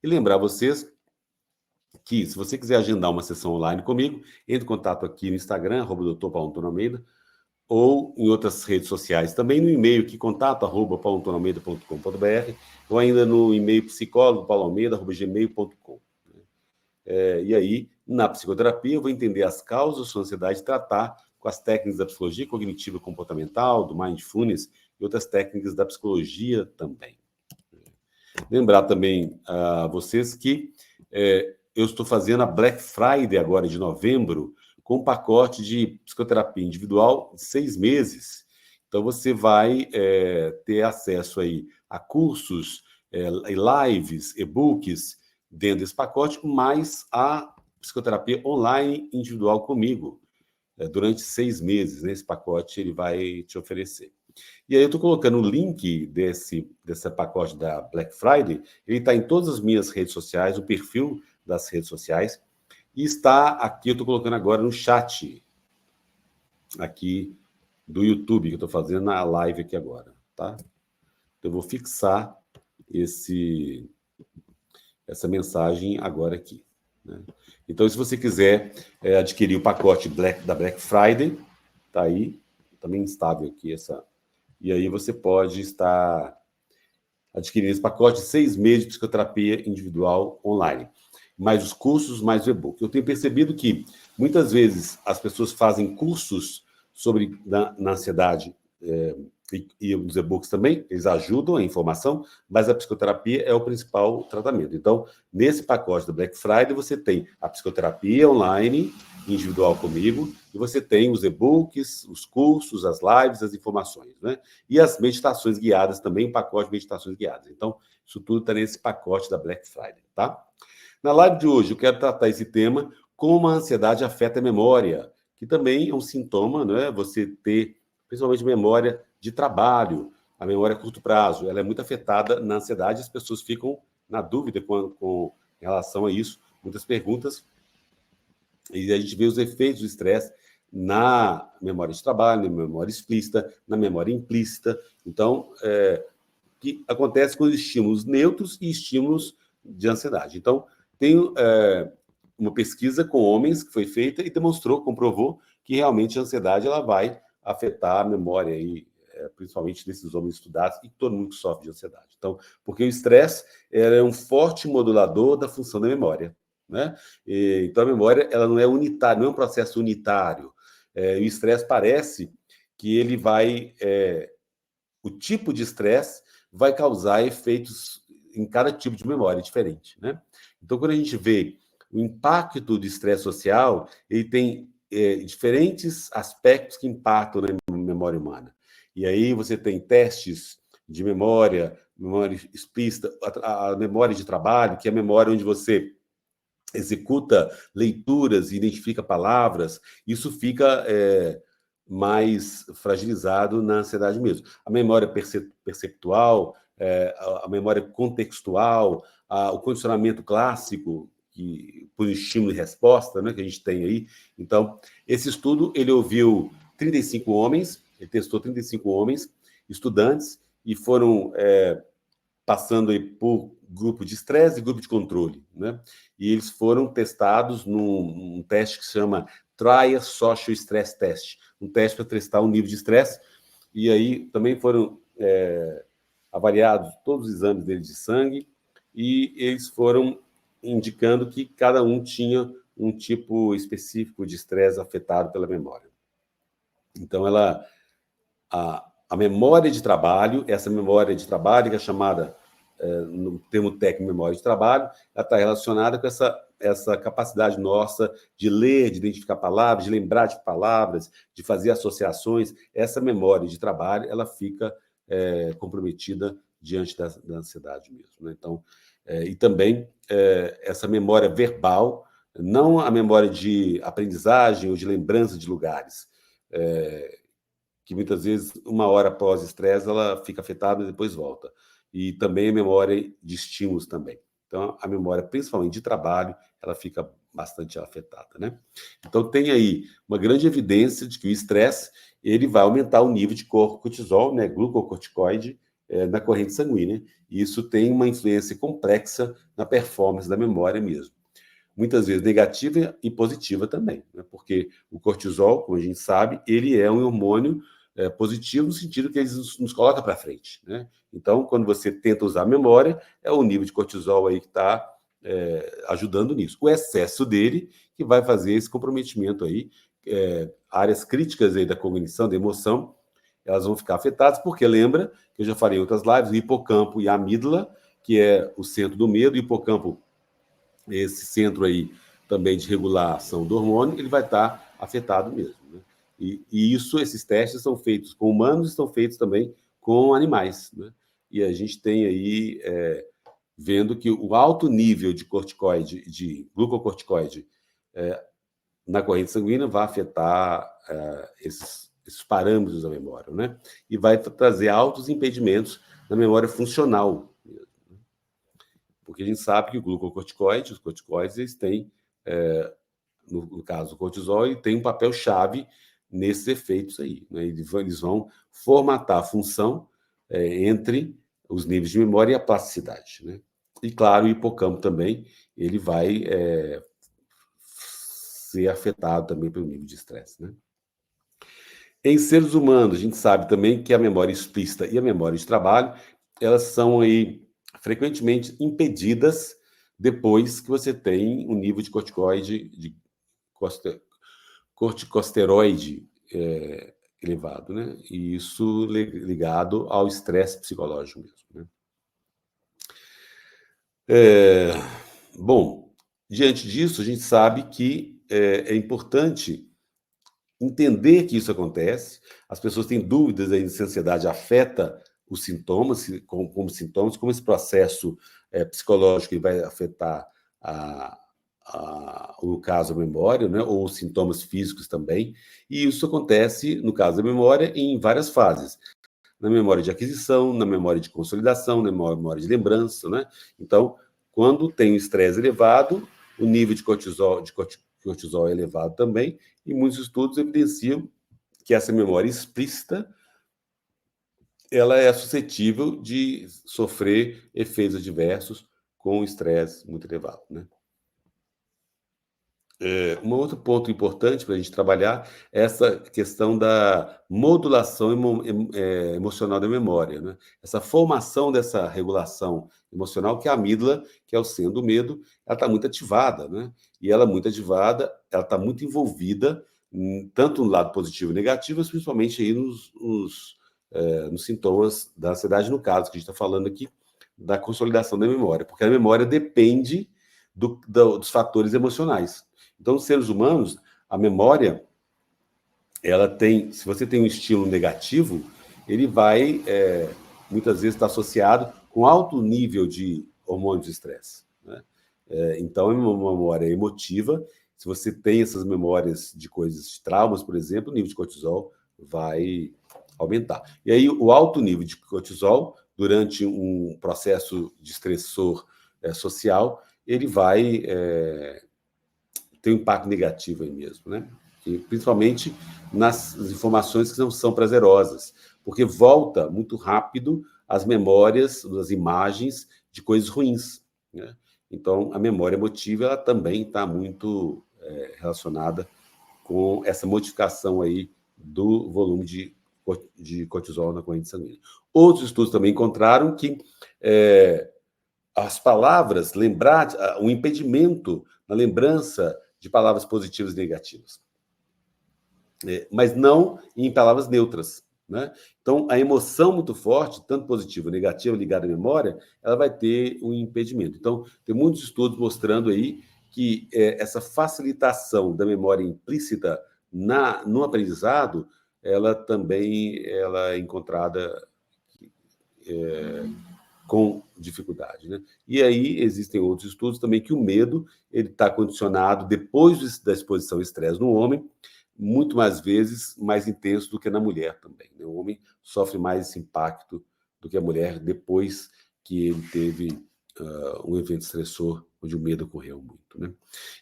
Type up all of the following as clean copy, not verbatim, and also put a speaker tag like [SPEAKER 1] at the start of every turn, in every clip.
[SPEAKER 1] E lembrar vocês que, se você quiser agendar uma sessão online comigo, entre em contato aqui no Instagram, @Dr. Paulo Antônio Almeida, ou em outras redes sociais, também no e-mail aqui, contato@pauloantonioalmeida.com.br, ou ainda no e-mail psicólogo.pauloalmeida@gmail.com. E aí, na psicoterapia, eu vou entender as causas da sua ansiedade e tratar com as técnicas da psicologia cognitiva e comportamental, do mindfulness e outras técnicas da psicologia também. Lembrar também a vocês que eu estou fazendo a Black Friday agora de novembro, com um pacote de psicoterapia individual de 6 meses. Então, você vai ter acesso aí a cursos, lives, e-books dentro desse pacote, mais a psicoterapia online individual comigo, durante 6 meses. Né? Esse pacote ele vai te oferecer. E aí eu estou colocando o link desse pacote da Black Friday, ele está em todas as minhas redes sociais, o perfil das redes sociais, e está aqui, eu estou colocando agora no chat, aqui do YouTube, que eu estou fazendo na live aqui agora, tá? Então, eu vou fixar essa mensagem agora aqui. Né? Então, se você quiser adquirir o pacote da Black Friday, tá aí, também instável aqui essa... E aí você pode estar adquirindo esse pacote de 6 meses de psicoterapia individual online. Mais os cursos, mais o e-book. Eu tenho percebido que, muitas vezes, as pessoas fazem cursos sobre na ansiedade e os e-books também, eles ajudam a informação, mas a psicoterapia é o principal tratamento. Então, nesse pacote da Black Friday, você tem a psicoterapia online, individual comigo, e você tem os e-books, os cursos, as lives, as informações, né? E as meditações guiadas também, um pacote de meditações guiadas. Então, isso tudo está nesse pacote da Black Friday, tá? Na live de hoje, eu quero tratar esse tema, como a ansiedade afeta a memória, que também é um sintoma, né? Você ter, principalmente, memória de trabalho, a memória a curto prazo, ela é muito afetada na ansiedade, as pessoas ficam na dúvida com relação a isso, muitas perguntas, e a gente vê os efeitos do estresse na memória de trabalho, na memória explícita, na memória implícita. Então, o que acontece com os estímulos neutros e estímulos de ansiedade. Então, tem uma pesquisa com homens que foi feita e comprovou que realmente a ansiedade ela vai afetar a memória, aí, principalmente desses homens estudados e todo mundo que sofre de ansiedade. Então, porque o estresse é um forte modulador da função da memória. Né? Então, a memória ela não é unitária, não é um processo unitário. O estresse parece que ele vai... o tipo de estresse vai causar efeitos em cada tipo de memória diferente. Né? Então, quando a gente vê o impacto do estresse social, ele tem diferentes aspectos que impactam na memória humana. E aí você tem testes de memória explícita, a memória de trabalho, que é a memória onde você executa leituras e identifica palavras, isso fica mais fragilizado na ansiedade mesmo. A memória perceptual, a memória contextual, o condicionamento clássico, por estímulo e resposta, né, que a gente tem aí. Então, esse estudo, ele ouviu 35 homens, ele testou 35 homens, estudantes, e foram passando aí por grupo de estresse e grupo de controle, né? E eles foram testados num teste que se chama Trial Social Stress Test, um teste para testar o nível de estresse, e aí também foram avaliados todos os exames deles de sangue, e eles foram indicando que cada um tinha um tipo específico de estresse afetado pela memória. Então, a memória de trabalho, essa memória de trabalho, que é chamada, no termo técnico, memória de trabalho, ela está relacionada com essa capacidade nossa de ler, de identificar palavras, de lembrar de palavras, de fazer associações. Essa memória de trabalho, ela fica comprometida diante da ansiedade mesmo. Né? Então, e também essa memória verbal, não a memória de aprendizagem ou de lembrança de lugares, que muitas vezes, 1 hora após o estresse, ela fica afetada e depois volta. E também a memória de estímulos também. Então, a memória, principalmente de trabalho, ela fica bastante afetada, né? Então, tem aí uma grande evidência de que o estresse ele vai aumentar o nível de cortisol, né, glucocorticoide, na corrente sanguínea. E isso tem uma influência complexa na performance da memória mesmo. Muitas vezes negativa e positiva também, né? Porque o cortisol, como a gente sabe, ele é um hormônio positivo no sentido que ele nos coloca para frente, né? Então, quando você tenta usar a memória, é o nível de cortisol aí que está ajudando nisso. O excesso dele que vai fazer esse comprometimento aí, áreas críticas aí da cognição, da emoção, elas vão ficar afetadas, porque lembra que eu já falei em outras lives, o hipocampo e a amígdala, que é o centro do medo, o hipocampo, esse centro aí também de regulação do hormônio, ele vai estar afetado mesmo, né? E isso, esses testes são feitos com humanos, estão feitos também com animais, né? E a gente tem aí vendo que o alto nível de corticoide, de glucocorticoide na corrente sanguínea vai afetar esses parâmetros da memória, né? E vai trazer altos impedimentos na memória funcional. Porque a gente sabe que o glucocorticoide, os corticoides, eles têm, no caso do cortisol, ele tem um papel-chave nesses efeitos aí, né? Eles vão formatar a função entre os níveis de memória e a plasticidade, né? E, claro, o hipocampo também, ele vai ser afetado também pelo nível de estresse, né? Em seres humanos, a gente sabe também que a memória explícita e a memória de trabalho, elas são aí frequentemente impedidas depois que você tem um nível de corticoide, de corticosteroide elevado, né? E isso ligado ao estresse psicológico mesmo, né? Bom, diante disso, a gente sabe que é importante entender que isso acontece. As pessoas têm dúvidas aí se a ansiedade afeta os sintomas, como sintomas, como esse processo psicológico ele vai afetar, no caso, a memória, né, ou os sintomas físicos também. E isso acontece, no caso da memória, em várias fases. Na memória de aquisição, na memória de consolidação, na memória de lembrança, né? Então, quando tem um estresse elevado, o nível de cortisol é elevado também, e muitos estudos evidenciam que essa memória explícita ela é suscetível de sofrer efeitos adversos com o estresse muito elevado, né? Um outro ponto importante para a gente trabalhar é essa questão da modulação emocional da memória, né? Essa formação dessa regulação emocional, que é a amígdala, que é o centro do medo, ela está muito ativada, né? E ela muito ativada, ela está muito envolvida, tanto no lado positivo e negativo, mas principalmente aí nos sintomas da ansiedade, no caso, que a gente está falando aqui, da consolidação da memória, porque a memória depende dos fatores emocionais. Então, os seres humanos, a memória, ela tem, se você tem um estilo negativo, ele vai, muitas vezes, estar associado com alto nível de hormônios de estresse, né? Então, é uma memória emotiva. Se você tem essas memórias de coisas, de traumas, por exemplo, o nível de cortisol vai aumentar. E aí, o alto nível de cortisol, durante um processo de estressor social, ele vai tem um impacto negativo aí mesmo, né? E principalmente nas informações que não são prazerosas, porque volta muito rápido as memórias, as imagens de coisas ruins, né? Então, a memória emotiva ela também está muito relacionada com essa modificação aí do volume de cortisol na corrente sanguínea. Outros estudos também encontraram que as palavras, lembrar, um impedimento na lembrança de palavras positivas e negativas, mas não em palavras neutras, né? Então, a emoção muito forte, tanto positiva ou negativa, ligada à memória, ela vai ter um impedimento. Então, tem muitos estudos mostrando aí que essa facilitação da memória implícita no aprendizado, ela também ela é encontrada com dificuldade, né? E aí existem outros estudos também que o medo ele está condicionado depois da exposição ao estresse no homem, muito mais vezes mais intenso do que na mulher também, né? O homem sofre mais esse impacto do que a mulher depois que ele teve um evento estressor onde o medo ocorreu muito, né?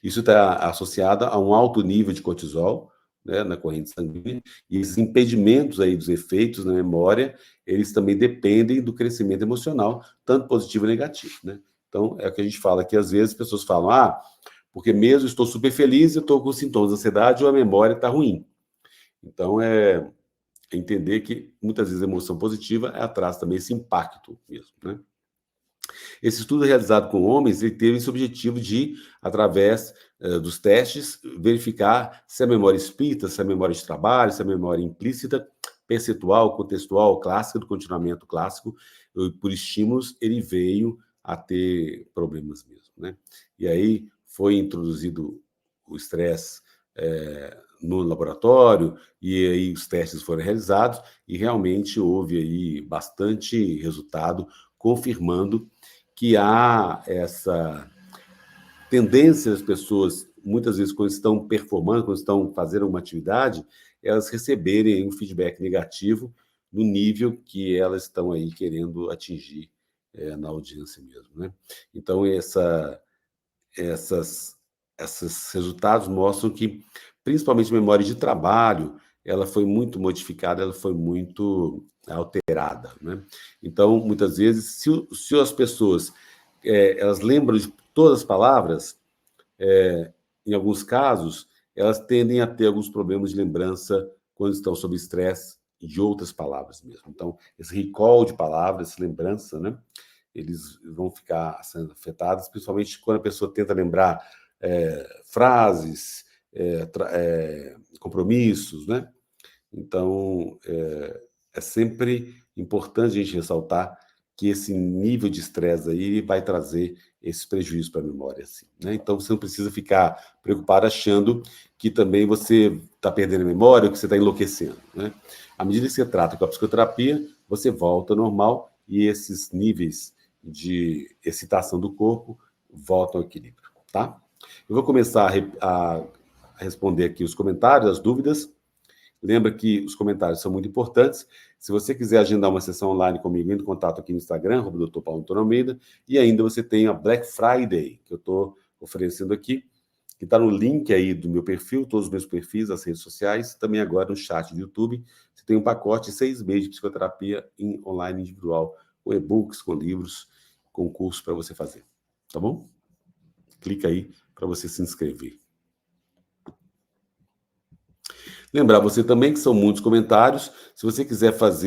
[SPEAKER 1] Isso está associado a um alto nível de cortisol, né, na corrente sanguínea, e esses impedimentos aí dos efeitos na memória, eles também dependem do crescimento emocional, tanto positivo e negativo, né? Então, é o que a gente fala, que às vezes as pessoas falam, porque mesmo estou super feliz, eu estou com sintomas de ansiedade ou a memória está ruim. Então, é entender que muitas vezes a emoção positiva traz também esse impacto mesmo, né? Esse estudo realizado com homens, ele teve esse objetivo de, através dos testes, verificar se a memória espírita, se a memória de trabalho, se a memória implícita, percentual, contextual, clássica, do continuamento clássico, por estímulos, ele veio a ter problemas mesmo, né? E aí foi introduzido o estresse no laboratório, e aí os testes foram realizados, e realmente houve aí bastante resultado confirmando que há essa tendência das pessoas, muitas vezes, quando estão performando, quando estão fazendo uma atividade, elas receberem um feedback negativo no nível que elas estão aí querendo atingir na audiência mesmo, né? Então, esses resultados mostram que, principalmente a memória de trabalho, ela foi muito modificada, ela foi muito alterada, né? Então, muitas vezes, se as pessoas elas lembram de todas as palavras, em alguns casos, elas tendem a ter alguns problemas de lembrança quando estão sob estresse de outras palavras mesmo. Então, esse recall de palavras, essa lembrança, né? Eles vão ficar sendo afetados, principalmente quando a pessoa tenta lembrar frases, compromissos, né? Então, é sempre importante a gente ressaltar que esse nível de estresse aí vai trazer esse prejuízo para a memória, assim, né? Então, você não precisa ficar preocupado achando que também você está perdendo a memória ou que você está enlouquecendo, né? À medida que você trata com a psicoterapia, você volta ao normal e esses níveis de excitação do corpo voltam ao equilíbrio, tá? Eu vou começar a responder aqui os comentários, as dúvidas. Lembra que os comentários são muito importantes. Se você quiser agendar uma sessão online comigo, entre em contato aqui no Instagram, Dr. Paulo Antônio Almeida, e ainda você tem a Black Friday, que eu estou oferecendo aqui, que está no link aí do meu perfil, todos os meus perfis, as redes sociais, também agora no chat do YouTube. Você tem um pacote de 6 meses de psicoterapia online individual, com e-books, com livros, com curso para você fazer. Tá bom? Clica aí para você se inscrever. Lembrar você também que são muitos comentários. Se você quiser fazer